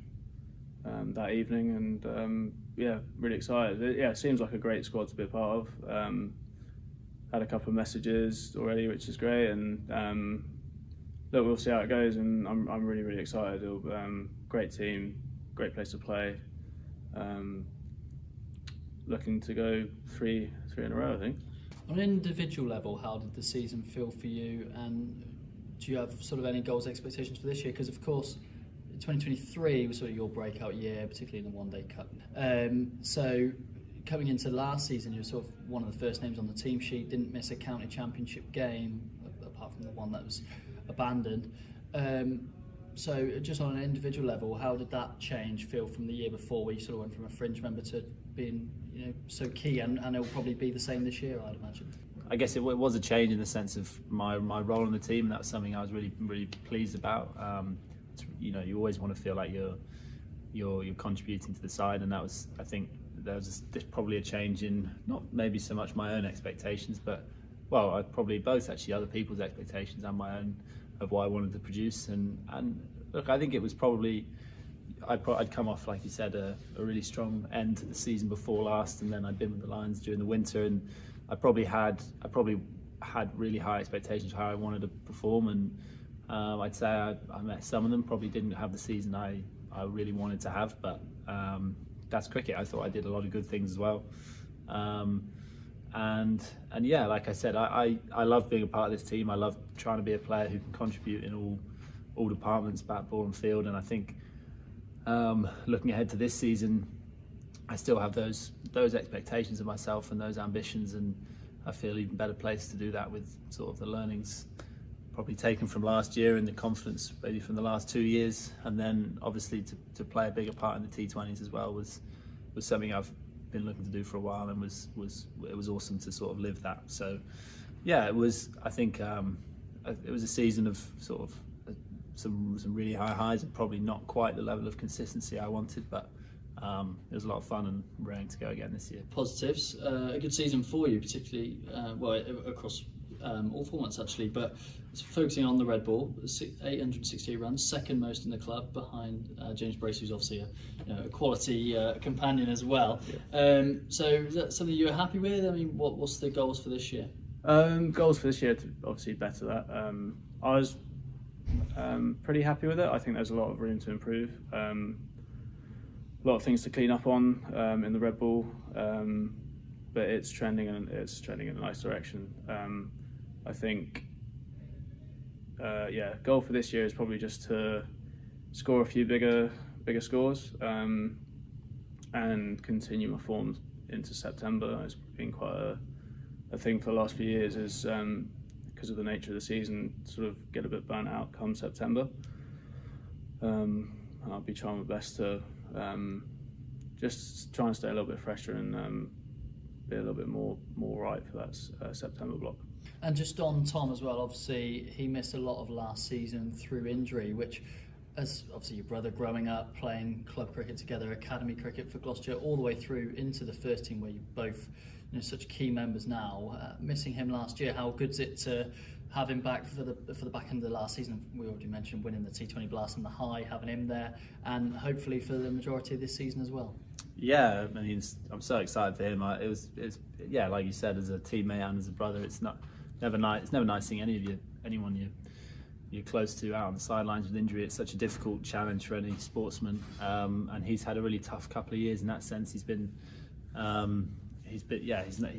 that evening, and yeah, really excited. It seems like a great squad to be a part of. Had a couple of messages already, which is great, and look, we'll see how it goes, and I'm really excited. Great team, great place to play. Looking to go three in a row, I think. On an individual level, how did the season feel for you, and do you have sort of any goals, expectations for this year? Because of course 2023 was sort of your breakout year, particularly in the One Day Cup. So coming into last season, you were sort of one of the first names on the team sheet, didn't miss a county championship game apart from the one that was abandoned. So just on an individual level, how did that feel from the year before, where you sort of went from a fringe member to being, you know, so key, and it will probably be the same this year, I'd imagine? I guess it was a change in the sense of my role in the team, and that was something I was really pleased about. You know, you always want to feel like you're contributing to the side, and that was, I think, there's probably a change in not maybe so much my own expectations, but probably both actually, other people's expectations and my own of what I wanted to produce. And look, I think it was probably I'd come off, like you said, a really strong end to the season before last, and then I'd been with the Lions during the winter, and I probably had really high expectations for how I wanted to perform, and I'd say I met some of them, probably didn't have the season I really wanted to have, but that's cricket. I thought I did a lot of good things as well. And yeah, like I said, I love being a part of this team. I love trying to be a player who can contribute in all departments, bat, ball and field, and I think looking ahead to this season, I still have those expectations of myself and those ambitions, and I feel even better placed to do that with sort of the learnings probably taken from last year and the confidence maybe from the last 2 years, and then obviously to play a bigger part in the T20s as well was something I've been looking to do for a while, and it was awesome to sort of live that. So yeah, it was, I think it was a season of sort of some really high highs and probably not quite the level of consistency I wanted, but it was a lot of fun and raring to go again this year. Positives, a good season for you, particularly across all formats actually, but focusing on the red ball, 868 runs, second most in the club behind James Bracey, who's obviously a quality companion as well. Yeah. So is that something you're happy with? I mean, what's the goals for this year? Goals for this year to obviously better that. I was pretty happy with it. I think there's a lot of room to improve. A lot of things to clean up on in the red ball, but it's trending in a nice direction. I think, goal for this year is probably just to score a few bigger scores and continue my form into September. It's been quite a thing for the last few years, is because of the nature of the season, sort of get a bit burnt out come September. And I'll be trying my best to just try and stay a little bit fresher and be a little bit more right for that September block. And just on Tom as well, obviously he missed a lot of last season through injury, which, as obviously your brother growing up playing club cricket together, academy cricket for Gloucestershire, all the way through into the first team where you both, such key members now. Missing him last year, how good's it to have him back for the back end of the last season? We already mentioned winning the T20 Blast and the high, having him there, and hopefully for the majority of this season as well. Yeah, I mean, I'm so excited for him. It's like you said, as a teammate and as a brother, it's never nice seeing anyone you're close to out on the sidelines with injury. It's such a difficult challenge for any sportsman, and he's had a really tough couple of years in that sense. He's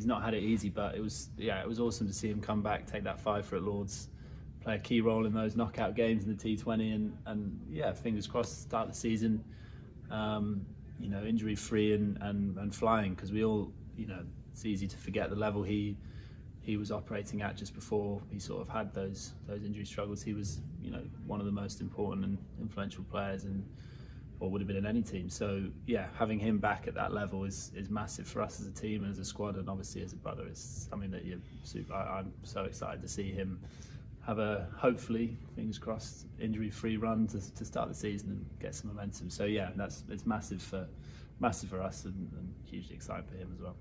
not had it easy, but it was awesome to see him come back, take that 5 for at Lords, play a key role in those knockout games in the T20, and fingers crossed, start the season injury free and flying, because we all, it's easy to forget the level he was operating at just before he sort of had those injury struggles. He was one of the most important and influential players or would have been in any team. So yeah, having him back at that level is massive for us as a team and as a squad, and obviously as a brother is something that I'm so excited to see him have a, hopefully, fingers crossed, injury-free run to start the season and get some momentum. So yeah, it's massive for us and hugely exciting for him as well.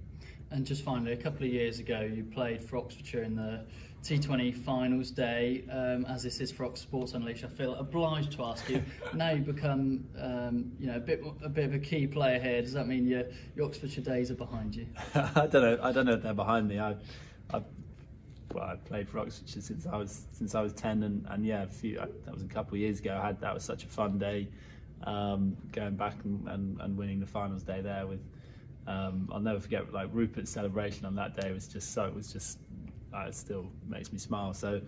And just finally, a couple of years ago, you played for Oxfordshire in the T20 finals day. As this is for Ox Sports Unleashed, I feel obliged to ask you. Now you've become, a bit of a key player here. Does that mean your Oxfordshire days are behind you? I don't know if they're behind me. I played for Oxfordshire since I was 10, and yeah, that was a couple of years ago. That was such a fun day, going back and winning the finals day there with. I'll never forget, like, Rupert's celebration on that day it still makes me smile. So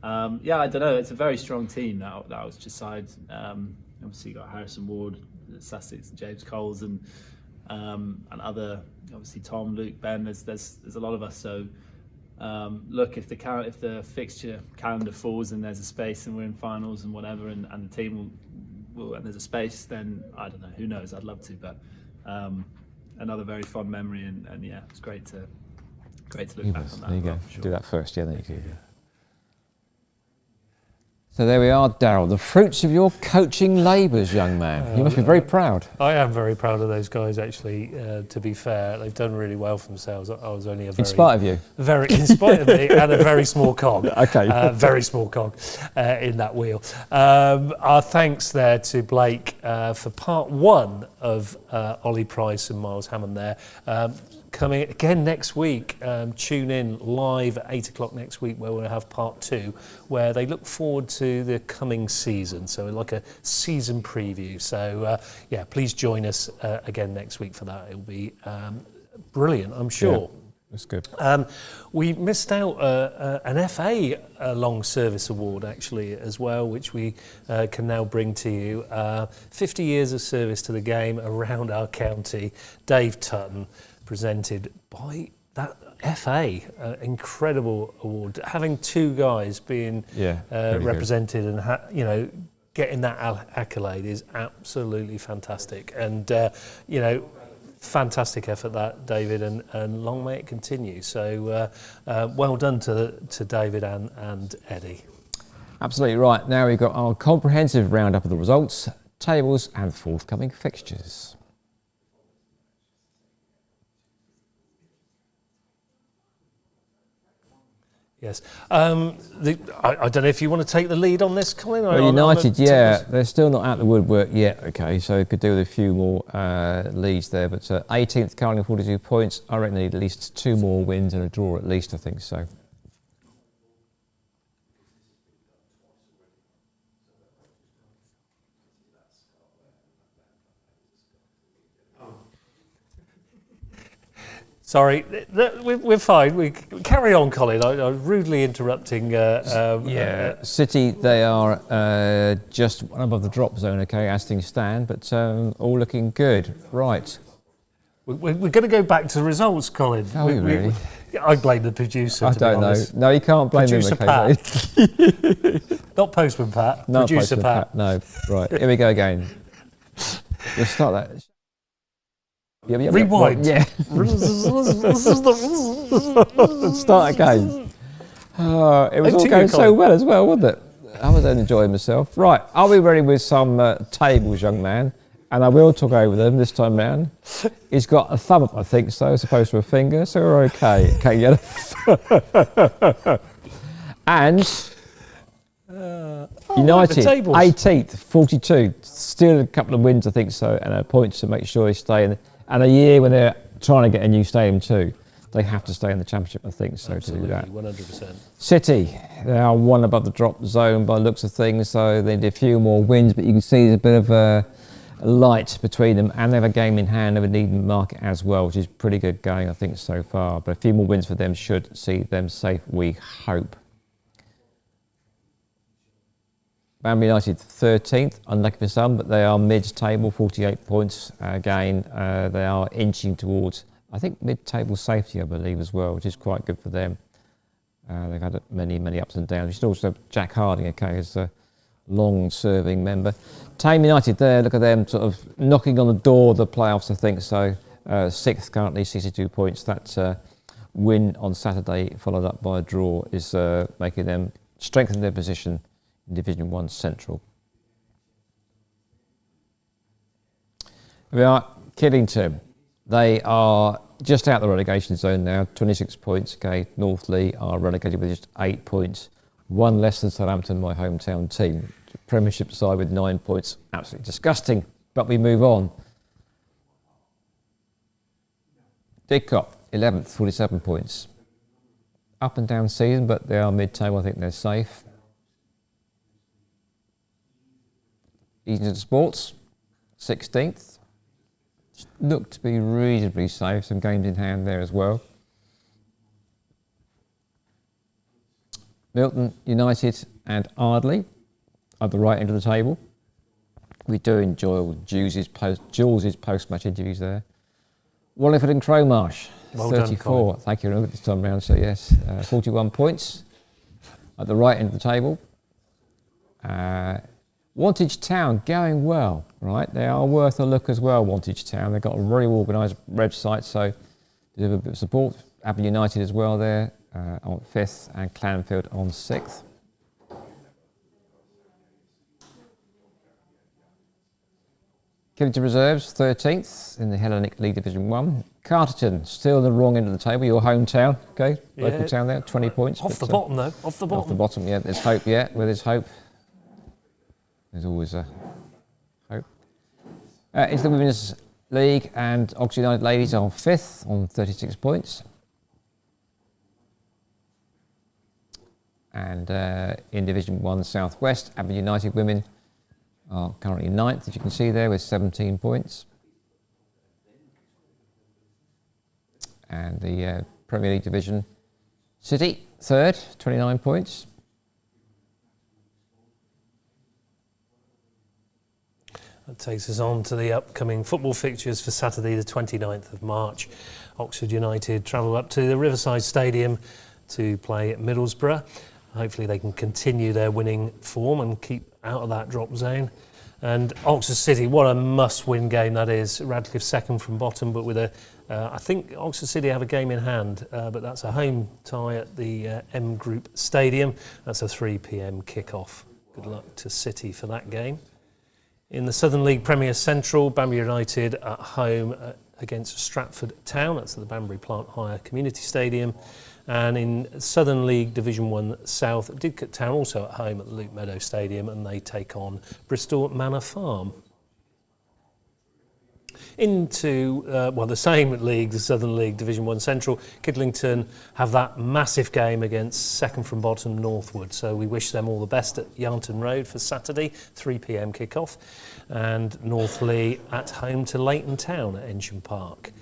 I don't know, it's a very strong team that Oxfordshire side. Obviously you got Harrison Ward, Sussex, and James Coles, and other, obviously Tom, Luke, Ben. There's a lot of us. So look, if the fixture calendar falls and there's a space and we're in finals and whatever, and the team will and there's a space, then I don't know, who knows? I'd love to, but another very fond memory, and yeah, it's great to great to look back on that. There you go. For sure. Do that first, yeah. There you go. So there we are, Darryl. The fruits of your coaching labours, young man. You must be very proud. I am very proud of those guys. Actually, to be fair, they've done really well for themselves. I was only a very, In spite of you. In spite of me, and a very small cog. Okay. Very small cog in that wheel. Our thanks there to Blake for part one of Ollie Price and Miles Hammond there. Coming again next week, tune in live at 8 o'clock next week where we'll have part two, where they look forward to the coming season. So like a season preview. So yeah, please join us again next week for that. It'll be brilliant, I'm sure. Yeah, that's good. We missed out an FA Long Service Award actually as well, which we can now bring to you. 50 years of service to the game around our county. Dave Tutton, presented by that FA, incredible award. Having two guys being represented and getting that accolade is absolutely fantastic. And fantastic effort that, David, and long may it continue. So well done to David and Eddie. Absolutely right. Now we've got our comprehensive roundup of the results, tables and forthcoming fixtures. Yes. I don't know if you want to take the lead on this, Colin. Well, United, they're still not out the woodwork yet, okay, so could do with a few more leads there, but 18th currently 42 points. I reckon they need at least 2 more wins and a draw at least, I think so. Sorry, we're fine. We carry on, Colin. I'm rudely interrupting. City, they are just one above the drop zone, okay, as things stand, but all looking good. Right. We're going to go back to the results, Colin. Oh, really? I blame the producer. I don't know. No, you can't blame producer him. Okay, Pat. Not Postman Pat. No, producer Postman Pat. No, right. Here we go again. We'll start that. Rewind. Yeah. Start again. It was all going so well as well, wasn't it? I was enjoying myself. Right, are we ready with some tables, young man? And I will talk over them this time round. He's got a thumb up, I think so, as opposed to a finger, so we're okay. Okay, yeah. And United, 18th, 42. Still a couple of wins, I think so, and a point to make sure they stay in. And a year when they're trying to get a new stadium too. They have to stay in the Championship, I think, so absolutely, to do that. 100%. City, they are one above the drop zone by the looks of things, so they need a few more wins, but you can see there's a bit of a light between them, and they have a game in hand over Needham Market as well, which is pretty good going, I think, so far. But a few more wins for them should see them safe, we hope. Banbury United 13th, unlucky for some, but they are mid-table, 48 points. Again, they are inching towards, I think, mid-table safety, I believe, as well, which is quite good for them. They've had many ups and downs. You should also have Jack Harding, okay, as a long-serving member. Tame United there, look at them sort of knocking on the door of the playoffs, I think so. 6th currently, 62 points. That win on Saturday, followed up by a draw, is making them strengthen their position in Division 1 Central. We are Killington. They are just out the relegation zone now, 26 points. Okay, Northley are relegated with just 8 points. One less than Southampton, my hometown team. Premiership side with 9 points. Absolutely disgusting, but we move on. Didcot, 11th, 47 points. Up and down season, but they are mid-table. I think they're safe. Easington Sports, 16th. Look to be reasonably safe. Some games in hand there as well. Milton United and Ardley at the right end of the table. We do enjoy all Jules' post-match interviews there. Wallingford and Cromarsh, well 34. Done, thank you this time round. So yes, 41 points at the right end of the table. Wantage Town going well, right? They are worth a look as well, Wantage Town. They've got a very organised website, so they have a bit of support. Abbey United as well there on 5th, and Clanfield on 6th. Killington Reserves 13th in the Hellenic League Division 1. Carterton still the wrong end of the table, your hometown, okay? Local town there, 20 points. Off the bottom though, off the bottom. Off the bottom, yeah, there's hope yet. Where there's hope, there's always a hope. Into the Women's League, and Oxford United Ladies are 5th on 36 points. And in Division 1 South West, Abbey United Women are currently 9th, as you can see there, with 17 points. And the Premier League Division City, 3rd, 29 points. That takes us on to the upcoming football fixtures for Saturday the 29th of March. Oxford United travel up to the Riverside Stadium to play at Middlesbrough. Hopefully they can continue their winning form and keep out of that drop zone. And Oxford City, what a must-win game that is. Radcliffe second from bottom, but with I think Oxford City have a game in hand, but that's a home tie at the M Group Stadium. That's a 3 p.m. kick-off. Good luck to City for that game. In the Southern League Premier Central, Banbury United at home against Stratford Town. That's at the Banbury Plant Hire Community Stadium. And in Southern League Division 1 South, Didcot Town also at home at the Luke Meadow Stadium, and they take on Bristol Manor Farm. Into, the same league, the Southern League Division 1 Central, Kidlington have that massive game against second from bottom Northwood. So we wish them all the best at Yarnton Road for Saturday, 3 p.m. kick-off. And Northley at home to Leighton Town at Ensham Park.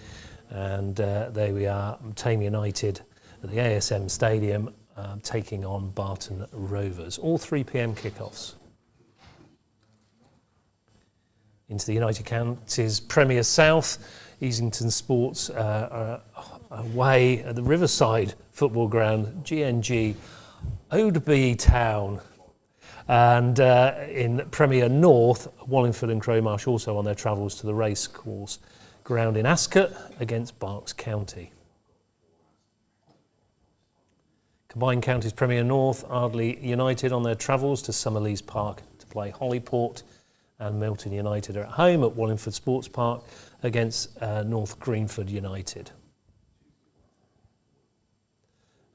And there we are, Tame United at the ASM Stadium taking on Barton Rovers. All 3 p.m. kick-offs. Into the United Counties Premier South, Easington Sports are away at the Riverside Football Ground, GNG Odeby Town. And in Premier North, Wallingford and Crowmarsh also on their travels to the racecourse ground in Ascot against Berks County. Combined Counties Premier North, Ardley United on their travels to Summerlees Park to play Hollyport, and Milton United are at home at Wallingford Sports Park against North Greenford United.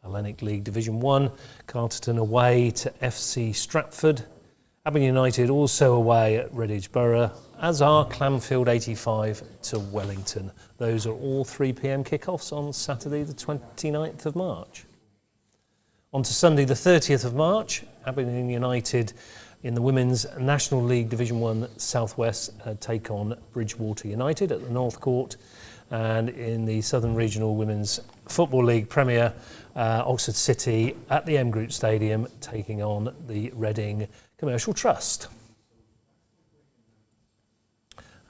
Hellenic League Division 1, Carterton away to FC Stratford. Abbey United also away at Redditch Borough, as are Clanfield 85 to Wellington. Those are all 3 p.m. kickoffs on Saturday the 29th of March. On to Sunday the 30th of March, Aberdeen United in the Women's National League Division 1 Southwest take on Bridgewater United at the North Court. And in the Southern Regional Women's Football League Premier, Oxford City at the M Group Stadium taking on the Reading Commercial Trust.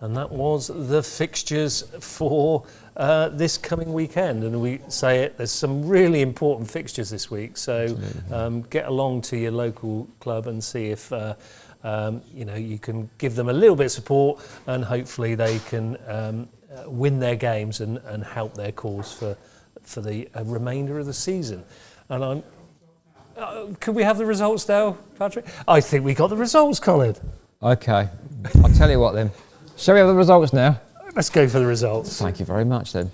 And that was the fixtures for this coming weekend. And we say it, there's some really important fixtures this week. So get along to your local club and see if you can give them a little bit of support, and hopefully they can win their games and help their cause for the remainder of the season. And could we have the results now, Patrick? I think we got the results, Colin. Okay, I'll tell you what then. Shall we have the results now? Let's go for the results. Thank you very much then.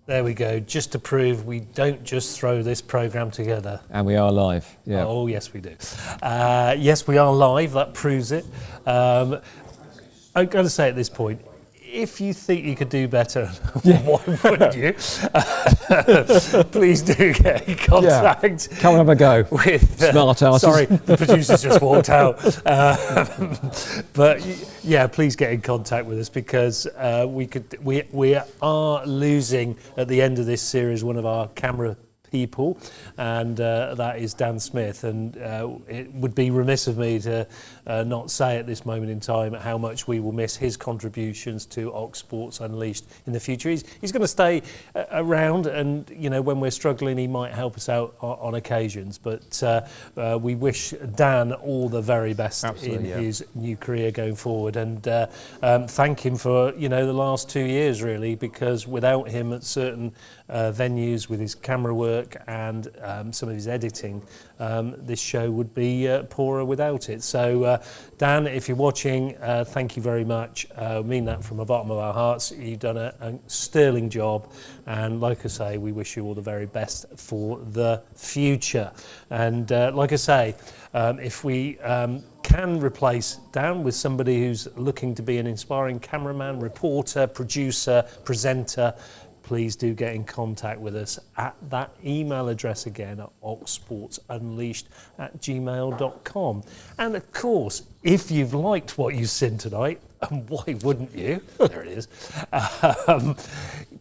There we go, just to prove we don't just throw this programme together. And we are live, yeah. Oh, yes, we do. Yes, we are live, that proves it. I'm going to say at this point, if you think you could do better, why wouldn't you? Please do get in contact. Yeah. Come and have a go. With, Smart arses. Sorry, the producer's just walked out. But yeah, please get in contact with us because we are losing at the end of this series one of our camera people, and that is Dan Smith, and it would be remiss of me to not say at this moment in time how much we will miss his contributions to Ox Sports Unleashed in the future. He's going to stay around, and when we're struggling he might help us out on occasions, but we wish Dan all the very best in his new career going forward, and thank him for the last 2 years really, because without him at certain venues with his camera work and some of his editing, this show would be poorer without it. So Dan, if you're watching, thank you very much. I mean that from the bottom of our hearts. You've done a sterling job, and like I say, we wish you all the very best for the future. And like I say, if we can replace Dan with somebody who's looking to be an inspiring cameraman, reporter, producer, presenter, please do get in contact with us at that email address again, at oxsportsunleashed@gmail.com. And of course, if you've liked what you've seen tonight, and why wouldn't you? There it is.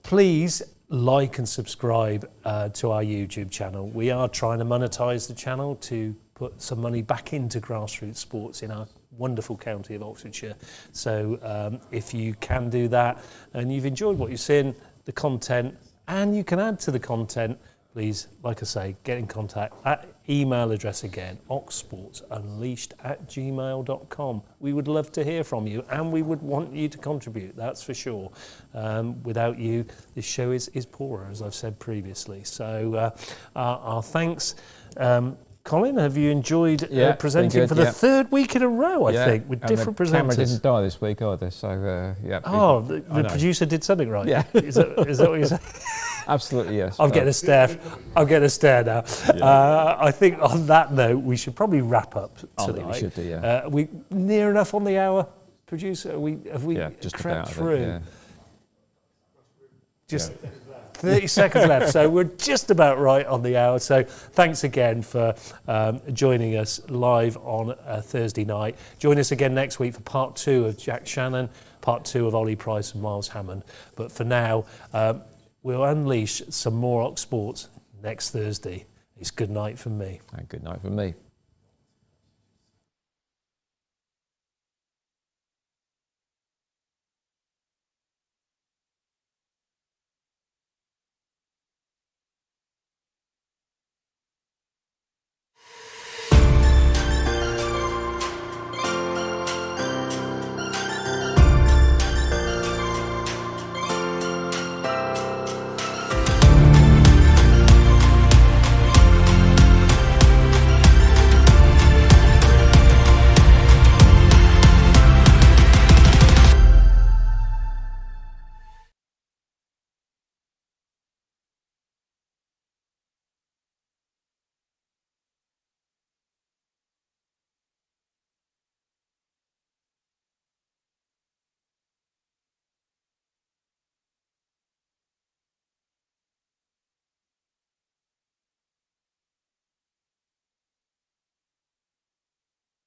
Please like and subscribe to our YouTube channel. We are trying to monetize the channel to put some money back into grassroots sports in our wonderful county of Oxfordshire. So if you can do that and you've enjoyed what you've seen, the content, and you can add to the content, please, like I say, get in contact at email address again, oxsportsunleashed@gmail.com. We would love to hear from you, and we would want you to contribute, that's for sure. Without you, this show is poorer, as I've said previously. So our thanks. Colin, have you enjoyed presenting for the third week in a row, I think, with different presenters? The camera didn't die this week either, so yeah. Oh, the producer did something right? Yeah. Is that what you're saying? Absolutely, yes. I'm getting a stare now. Yeah. I think on that note, we should probably wrap up tonight. I think we should do, yeah. We near enough on the hour, producer? Have we just crept about, through? Just 30 seconds left, so we're just about right on the hour. So thanks again for joining us live on a Thursday night. Join us again next week for part 2 of Jack Shannon, part 2 of Ollie Price and Miles Hammond. But for now, we'll unleash some more Ox Sports next Thursday. It's good night from me. And good night from me.